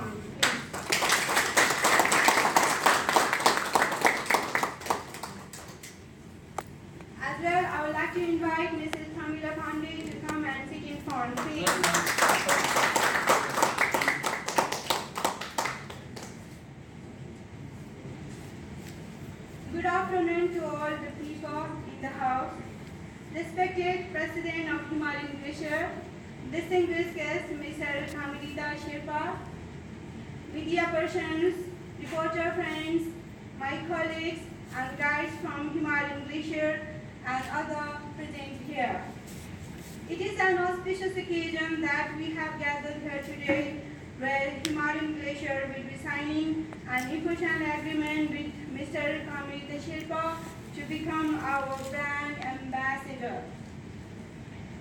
microphone. As well, I would like to invite Mrs. Kamir to come and sit in front, please. Good afternoon to all the people in the house. Respected President of Himalayan Glacier, distinguished guests, Mr. KamirRita Sherpa, media persons, reporter friends, my colleagues and guides from Himalayan Glacier and other present here. It is an auspicious occasion that we have gathered here today where Himalayan Glacier will be signing an important agreement with Mr. KamirRita Sherpa to become our brand ambassador.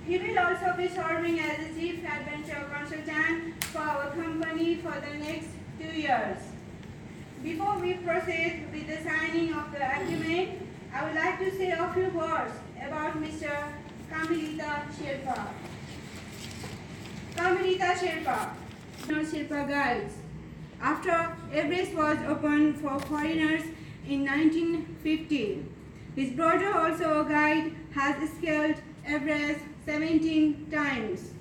He will also be serving as a chief adventure consultant for our company for the next 2 years. Before we proceed with the signing of the agreement, I would like to say a few words about Mr. KamirRita Sherpa. KamirRita Sherpa, Sherpa guides. After Everest was opened for foreigners in 1950, his brother, also a guide, has scaled Everest 17 times.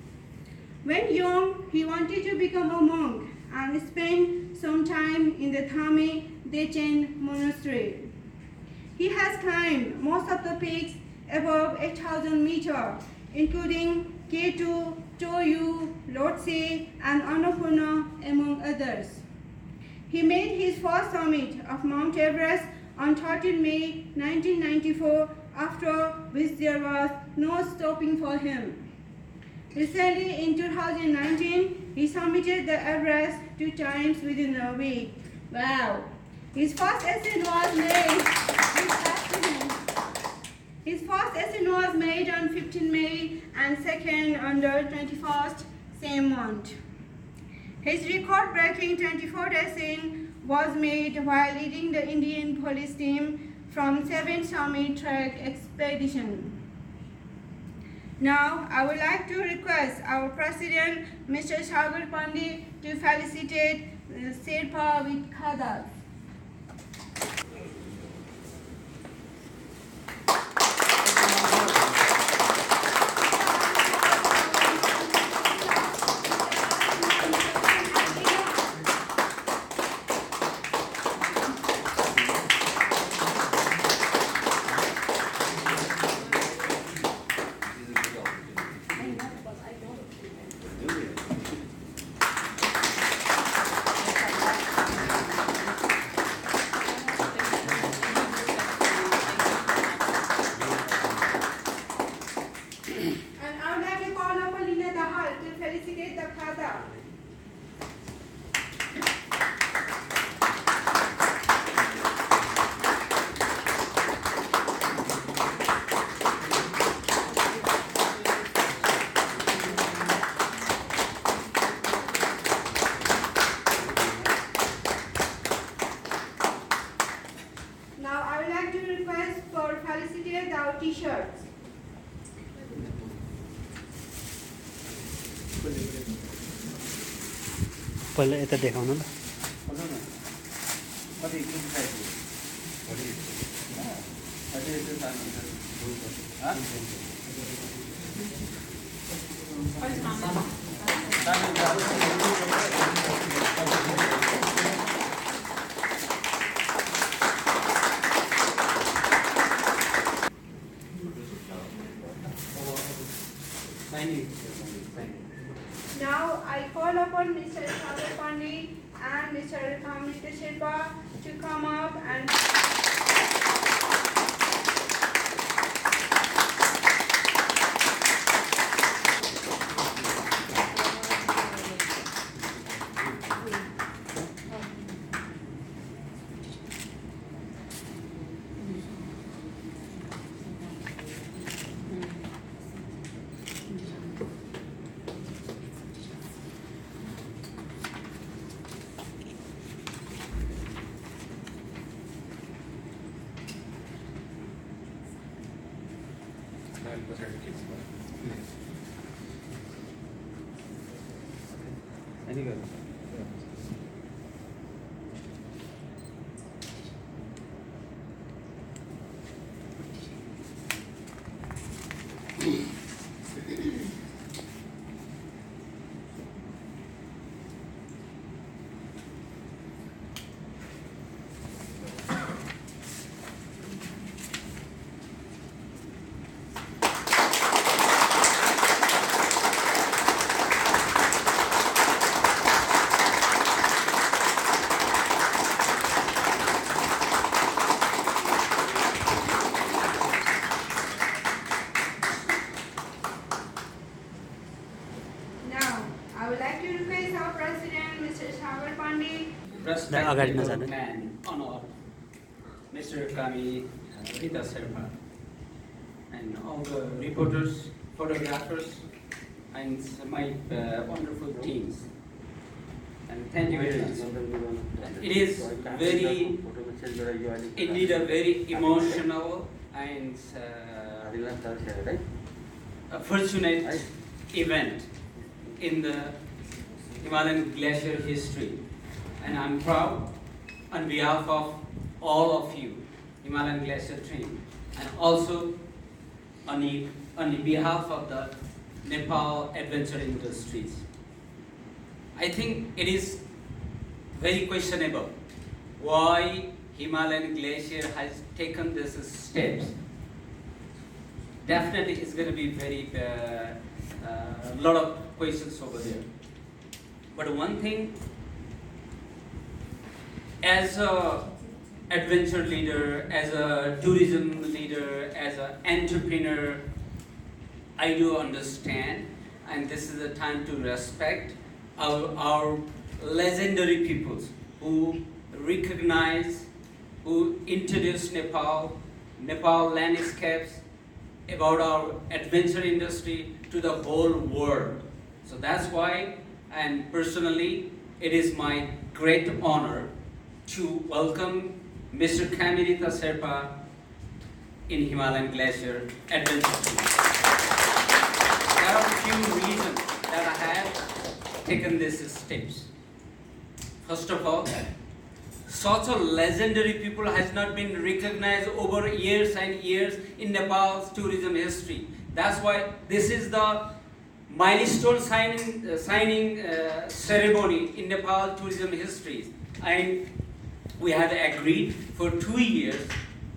When young, he wanted to become a monk and spend some time in the Thame Dechen monastery. He has climbed most of the peaks above 8,000 meters, including K2, Toyu, Lhotse, and Annapurna, among others. He made his first summit of Mount Everest on 13 May 1994, after which there was no stopping for him. Recently, in 2019, he summited the Everest 2 times within a week. Wow! His first ascent was made on 15 May and second on the 21st same month. His record-breaking 24th ascent was made while leading the Indian police team from 7th Summit Trek expedition. Now, I would like to request our President, Mr. Shikhar to felicitate Sherpa with Khadas. Felicitate our t-shirts. पहिला यता देखाउनु ल Now I call upon Mr. Shikhar and Mr. KamirRita Sherpa to come up and Any good? अगाडि नजानु man on earth, Mr. Kamir, Rita Sherpa, and all the reporters, photographers, and my wonderful teams. And thank you very much. It is very, indeed a very emotional and a fortunate event in the Himalayan Glacier history. And I'm proud on behalf of all of you, Himalayan Glacier team, and also on the behalf of the Nepal adventure industries. I think it is very questionable why Himalayan Glacier has taken these steps. Definitely it's going to be very lot of questions over there. But one thing, as a adventure leader, as a tourism leader, as an entrepreneur, I do understand, and this is the time to respect our legendary peoples who recognize, who introduce Nepal landscapes, about our adventure industry to the whole world. So that's why, and personally, it is my great honor to welcome Mr. KamirRita Sherpa in Himalayan Glacier Adventure. There are a few reasons that I have taken these steps. First of all, such a legendary people has not been recognized over years and years in Nepal's tourism history. That's why this is the milestone signing ceremony in Nepal tourism history. And we have agreed for 2 years,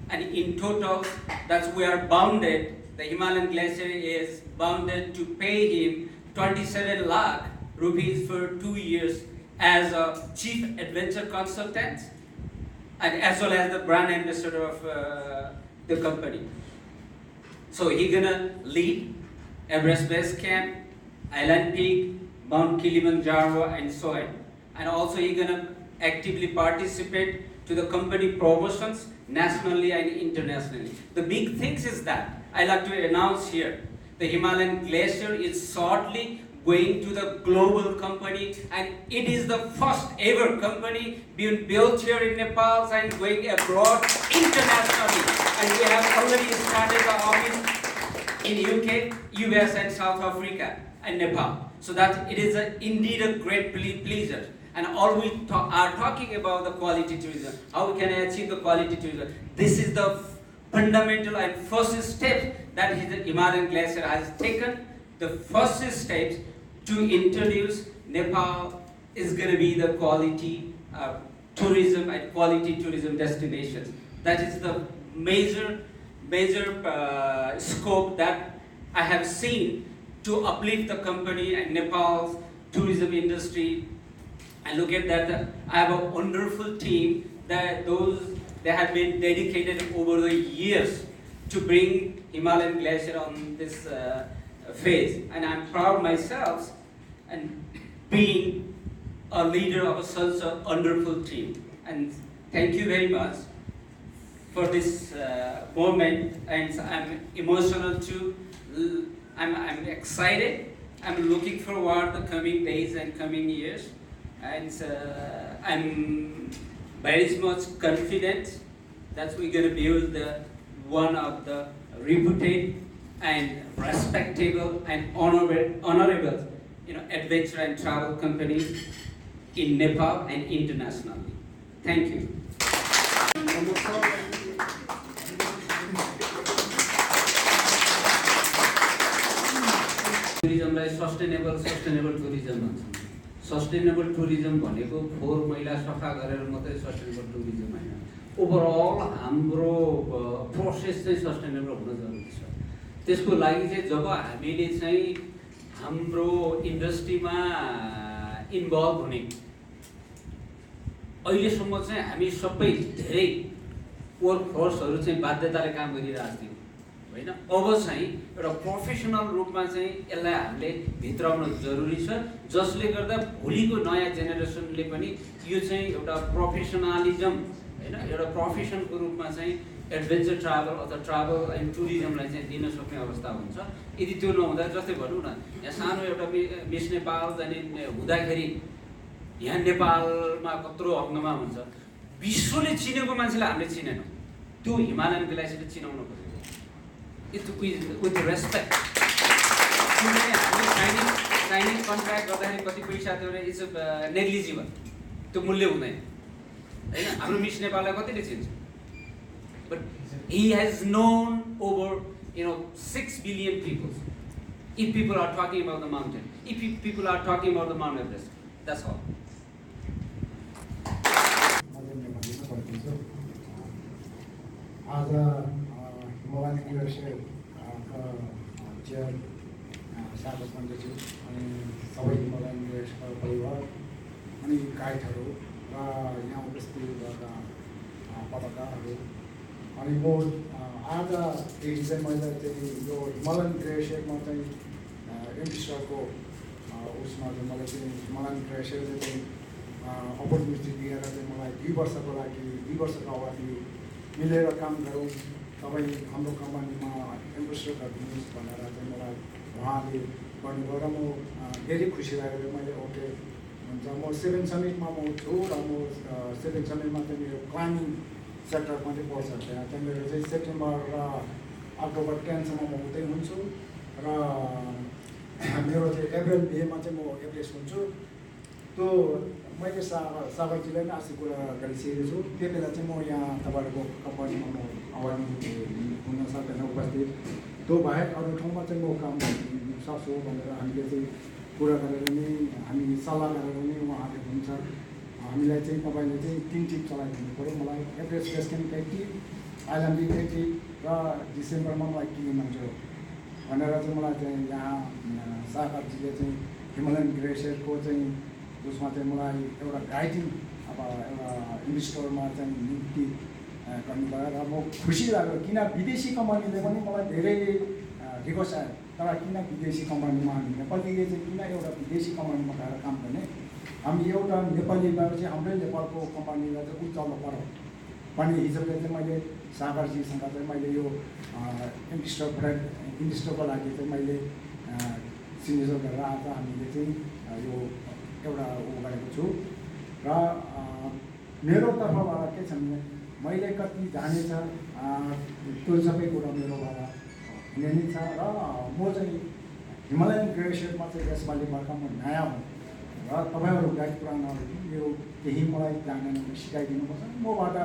and in total, that we are bounded, the Himalayan Glacier is bounded to pay him 27 lakh rupees for 2 years as a chief adventure consultant, and as well as the brand ambassador of the company. So he's gonna lead Everest Base Camp, Island Peak, Mount Kilimanjaro, and so on. And also he's gonna actively participate to the company promotions nationally and internationally. The big things is that I like to announce here, the Himalayan Glacier is shortly going to the global company, and it is the first ever company being built here in Nepal and going abroad internationally. And we have already started the office in UK, US, and South Africa and Nepal. So that it is indeed a great pleasure. And all we are talking about the quality tourism, how we can achieve the quality tourism. This is the fundamental and first step that the Himalayan Glacier has taken. The first steps to introduce Nepal is going to be the quality tourism and quality tourism destinations. That is the major scope that I have seen to uplift the company and Nepal's tourism industry. And look at that, I have a wonderful team that they have been dedicated over the years to bring Himalayan Glacier on this phase. And I'm proud myself and being a leader of such a wonderful team. And thank you very much for this moment. And I'm emotional too. I'm excited. I'm looking forward to the coming days and coming years. And I'm very much confident that we're going to build one of the reputed and respectable and honorable, adventure and travel companies in Nepal and internationally. Thank you. Tourismलाई sustainable tourism भन्छ. Sustainable tourism भनेको फोहोर मैला सफा गरेर मात्रै sustainable tourism हैन. Overall हाम्रो process चाहिँ sustainable हुन जरुरी छ. त्यसको लागि चाहिँ जब हामीले चाहिँ हाम्रो इन्डस्ट्रीमा इन्भल्भ हुने अहिलेसम्म चाहिँ हामी सबै धेरै वर्क फोर्सहरु चाहिँ बाध्यताले काम गरिरहेका थियौं. होइन अब चाहिँ एउटा प्रोफेसनल रूपमा चाहिँ यसलाई हामीले भित्राउन जरुरी छ जसले गर्दा भोलिको नयाँ जेनेरेसनले पनि यो चाहिँ एउटा प्रोफेसनलिजम होइन एउटा प्रोफेसनको रूपमा चाहिँ एडभेन्चर ट्राभल अथवा ट्राभल एन्ड टुरिज्मलाई चाहिँ दिन सक्ने अवस्था हुन्छ यदि त्यो नहुँदा जस्तै भनौँ न यहाँ सानो एउटा मिस नेपाल जाने हुँदाखेरि यहाँ नेपालमा कत्रो अङ्गमा हुन्छ विश्वले चिनेको मान्छेलाई हामीले चिनेनौँ त्यो हिमालयन ग्लेसियरले चिनाउनु पर्यो with respect हामीले साइनिङ कन्ट्र्याक्ट गर्दाखेरि कति पैसा थियो भने इट्स नेग्लिजिबल त्यो मूल्य हुँदैन होइन हाम्रो मिस नेपाललाई कतिले चिन्छ but he has known over 6 billion people if people are talking about the mountain if people are talking about the Mount Everest that's all आज Himalayan Glacier चेयर स्वागत गर्दछु अनि सबै Himalayan Glacier परिवार अनि गाइडहरू र यहाँ उपस्थित भएका पत्रकारहरू अनि म आज फेरि चाहिँ मैले चाहिँ यो Himalayan Glacierमा चाहिँ एम्बिसरको उसमा चाहिँ मलाई चाहिँ Himalayan Glacierले चाहिँ अपर्च्युनिटी दिएर चाहिँ मलाई 2 वर्षको लागि 2 वर्षको अवधि मिलेर काम गरौँ तपाईँ हाम्रो कम्पनीमा एम्बेसडर गरिदिनुहोस् भनेर चाहिँ मलाई उहाँले भन्नुभयो र म धेरै खुसी लागेर मैले ओके हुन्छ म 7 समिटमा म छु र म 7 समिटमा चाहिँ मेरो क्लाइम्बिङ सेक्टरमा चाहिँ पर्छ त्यहाँ चाहिँ मेरो चाहिँ सेप्टेम्बर र अक्टोबर 10सम्म म उतै हुन्छु र मेरो चाहिँ अप्रिल मेमा चाहिँ म एभरेस्ट हुन्छु त्यो मैले सागरजीलाई नै अस्ति कुरा गरिसकेको छु त्यो बेला चाहिँ म यहाँ तपाईँहरूको कम्पनीमा म अगाडि हुन सक्दैन उपस्थित त्यो बाहेक अरू ठाउँमा चाहिँ म काम गर्न सक्छु भनेर हामीले चाहिँ कुरा गरेर नै हामी सल्लाह गरेर नै उहाँले हुन्छ हामीलाई चाहिँ तपाईँले चाहिँ 3 टिप चलाइदिनु पऱ्यो मलाई एभरेस्ट बेस क्याम्प 80 आइल्यान्डिङ 80 र डिसेम्बरमा मलाई किलिमान्जरो भनेर चाहिँ मलाई चाहिँ यहाँ सागरजीले चाहिँ हिमालयन ग्लेसियरको चाहिँ उसमा चाहिँ मलाई एउटा गाइडिङ अब एउटा इन्भेस्टरमा चाहिँ नियुक्ति गर्नुभयो र म खुसी लाग्यो किन विदेशी कम्पनीले पनि मलाई धेरै रिक्वेस्ट आयो तर किन विदेशी कम्पनीमा हामी नेपालीले चाहिँ किन एउटा विदेशी कम्पनीमा गएर काम गर्ने हामी एउटा नेपालीबाट चाहिँ हाम्रै नेपालको कम्पनीलाई चाहिँ उचाल्नु पर्यो भन्ने हिसाबले चाहिँ मैले सागरजीसँग चाहिँ मैले यो इन्भेस्टरको लागि चाहिँ मैले सिग्नेचर गरेर आज हामीले चाहिँ यो एउटा गरेको छु र मेरो तर्फबाट के छ भने मैले कति जानेछ त्यो सबै कुरा मेरोबाट हुने नै छ र म चाहिँ हिमालयन ग्लेसियरमा चाहिँ यसपालि भर्खर म नयाँ हुँ र तपाईँहरू गाइड पुरानहरू मेरो केही मलाई जानेन सिकाइदिनुपर्छ मबाट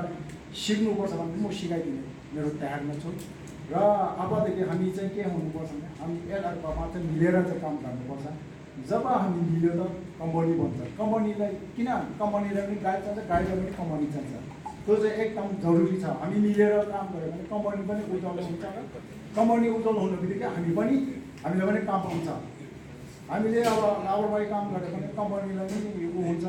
सिक्नुपर्छ भने म सिकाइदिने मेरो तयारमा छु र अबदेखि हामी चाहिँ के हुनुपर्छ भने हामी एकअर्कामा चाहिँ मिलेर चाहिँ काम गर्नुपर्छ जब हामी मिल्यो त कम्पनी बन्छ कम्पनीलाई किन कम्पनीलाई पनि गाइड चाहिन्छ गाइडलाई पनि कम्पनी चाहिन्छ त्यो चाहिँ एकदम जरुरी छ हामी मिलेर काम गऱ्यो भने कम्पनी पनि उज्जवल हुन्छ कम्पनी उज्जवल हुनु बित्तिकै हामीले पनि काम पाउँछ हामीले अब लापरवाही काम गऱ्यो भने कम्पनीलाई पनि ऊ हुन्छ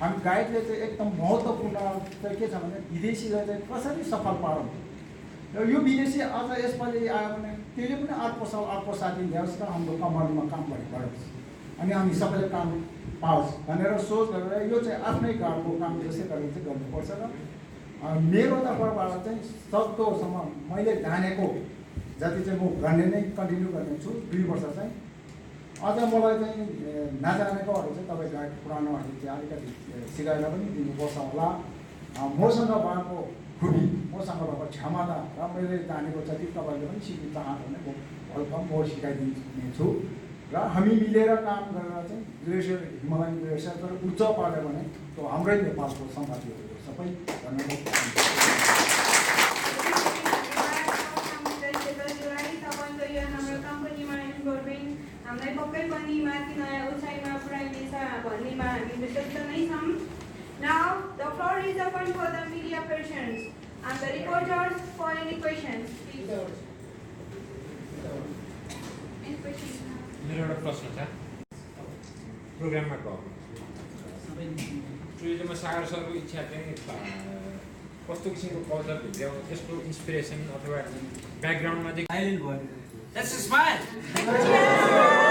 हामी गाइडले चाहिँ एकदम महत्त्वपूर्ण चाहिँ के छ भने विदेशीलाई चाहिँ कसरी सफल पारौँ यो विदेशी अझ यसपालि आयो भने त्यसले पनि अर्को साथी ल्याओस् र हाम्रो कम्पनीमा काम गरोस् अनि हामी सबैले काम पाओस् भनेर सोच गरेर यो चाहिँ आफ्नै घरको काम जस्तै गरेर चाहिँ गर्नुपर्छ र मेरो तर्फबाट चाहिँ सक्दोसम्म मैले जानेको जति चाहिँ म गर्ने नै कन्टिन्यू गर्नेछु 2 वर्ष चाहिँ अझ मलाई चाहिँ नजानेकोहरू चाहिँ तपाईँ गाइड पुरानोहरू चाहिँ अलिकति सिकाएर पनि दिनुपर्छ होला मसँग भएको खुबी मसँग भएको क्षमता र मैले जानेको जति तपाईँले पनि सिक्नु चाहनु भने म वेलकम म सिकाइदिनेछु र हामी मिलेर काम गरेर चाहिँ ग्लेसियर हिमालयन ग्लेसियर उच्च पार्यो भने त्यो हाम्रै नेपालको सम्पत्तिहरू सबै धन्यवाद हामीलाई पक्कै पनि माथि नयाँ उचाइमा पुर्याइनेछ भन्नेमा हामी विश्वस्त नै छौँ Now the floor is open for the media persons and the reporters for any questions. Any questions? मेरो एउटा प्रश्न छ प्रोग्राममा टुरिज्ममा सागर सरको इच्छा चाहिँ कस्तो किसिमको कल्चर भित्राउँछ त्यसको इन्सपिरेसन अथवा ब्याकग्राउन्डमा चाहिँ Let's smile.